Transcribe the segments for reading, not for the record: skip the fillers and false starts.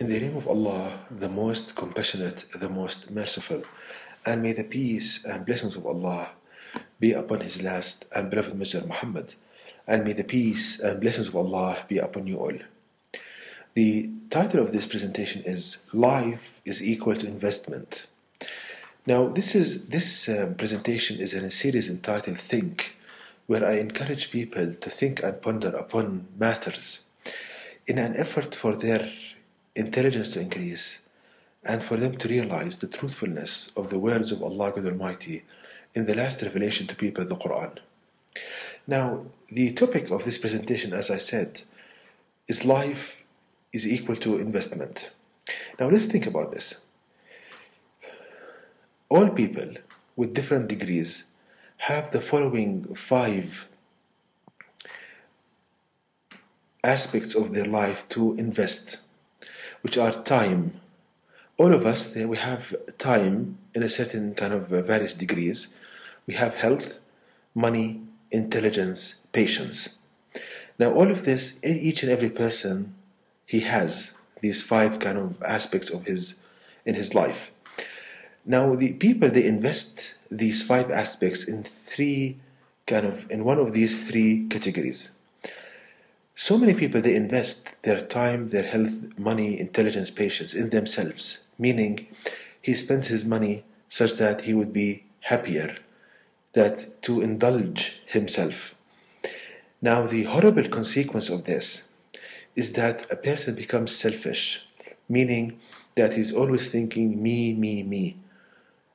In the name of Allah, the most compassionate, the most merciful, and may the peace and blessings of Allah be upon His last and beloved Messenger Muhammad, and may the peace and blessings of Allah be upon you all. The title of this presentation is Life is Equal to Investment. Now, this presentation is in a series entitled Think, where I encourage people to think and ponder upon matters in an effort for their intelligence to increase and for them to realize the truthfulness of the words of Allah God Almighty in the last revelation to people, the Quran. Now, the topic of this presentation, as I said, is life is equal to investment. Now, let's think about this. All people with different degrees have the following 5 aspects of their life to invest, which are time. All of us, we have time in a certain kind of various degrees. We have health, money, intelligence, patience. Now, all of this, each and every person, he has these 5 kind of aspects of in his life. Now, the people, they invest these 5 aspects in one of these 3 categories. So many people, they invest their time, their health, money, intelligence, patience in themselves, meaning he spends his money such that he would be happier, that to indulge himself. Now, the horrible consequence of this is that a person becomes selfish, meaning that he's always thinking me, me, me,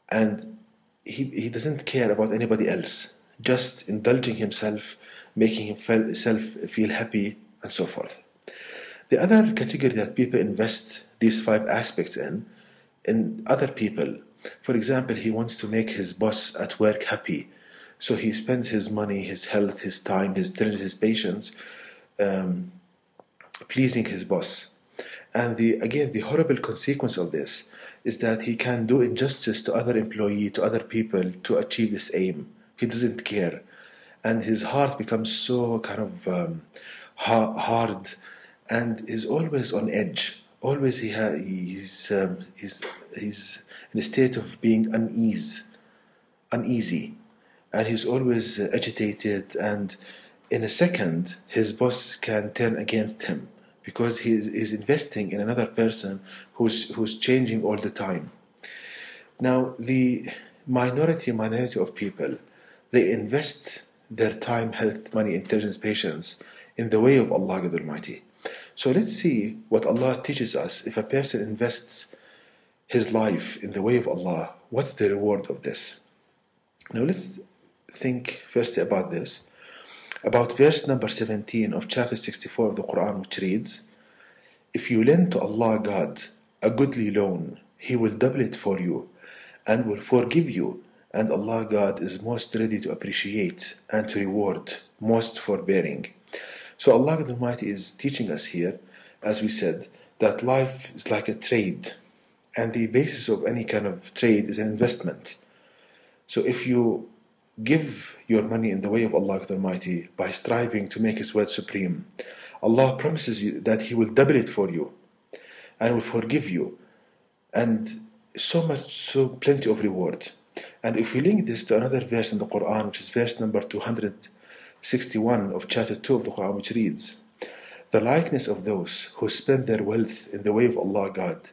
and he doesn't care about anybody else, just indulging himself, making himself feel happy, and so forth. The other category that people invest these 5 aspects in other people. For example, he wants to make his boss at work happy, so he spends his money, his health, his time, his talent, his patience, pleasing his boss. And the horrible consequence of this is that he can do injustice to other employees, to other people, to achieve this aim. He doesn't care, and his heart becomes so kind of hard, and is always on edge. Always he's in a state of being uneasy, and he's always agitated. And in a second, his boss can turn against him because he is investing in another person who's changing all the time. Now, the minority of people, they invest their time, health, money, intelligence, patience in the way of Allah God Almighty. So let's see what Allah teaches us. If a person invests his life in the way of Allah, what's the reward of this? Now let's think first about this, about verse number 17 of chapter 64 of the Quran, which reads, "If you lend to Allah God a goodly loan, He will double it for you and will forgive you, and Allah God is most ready to appreciate and to reward, most forbearing." So Allah God Almighty is teaching us here, as we said, that life is like a trade, and the basis of any kind of trade is an investment. So if you give your money in the way of Allah God Almighty by striving to make His word supreme, Allah promises you that He will double it for you and will forgive you, and so plenty of reward. And if we link this to another verse in the Quran, which is verse number 261 of chapter 2 of the Quran, which reads, "The likeness of those who spend their wealth in the way of Allah God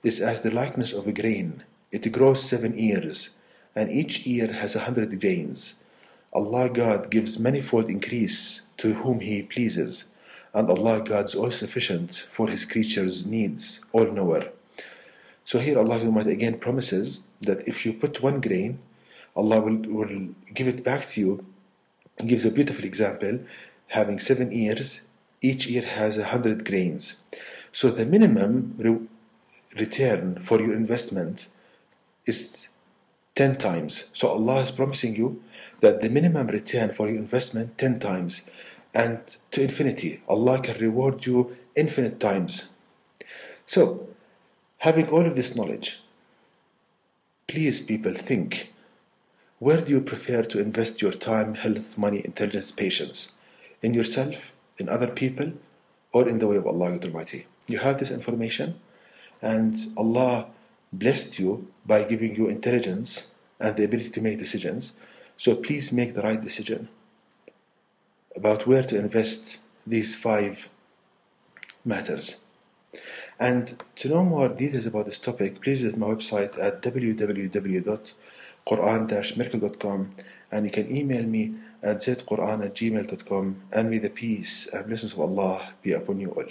is as the likeness of a grain. It grows 7 ears, and each ear has 100 grains. Allah God gives manifold increase to whom He pleases, and Allah God is all sufficient for His creatures' needs, all-knower." So here Allah again promises that if you put 1 grain, Allah will give it back to you. He gives a beautiful example, having 7 ears, each ear has 100 grains. So the minimum return for your investment is 10 times. So Allah is promising you that the minimum return for your investment 10 times, and to infinity. Allah can reward you infinite times. So, having all of this knowledge, please people think, where do you prefer to invest your time, health, money, intelligence, patience? In yourself, in other people, or in the way of Allah Almighty? You have this information, and Allah blessed you by giving you intelligence and the ability to make decisions. So please make the right decision about where to invest these 5 matters. And to know more details about this topic, please visit my website at www.quran-miracle.com, and you can email me at zquran@gmail.com, and may the peace and blessings of Allah be upon you all.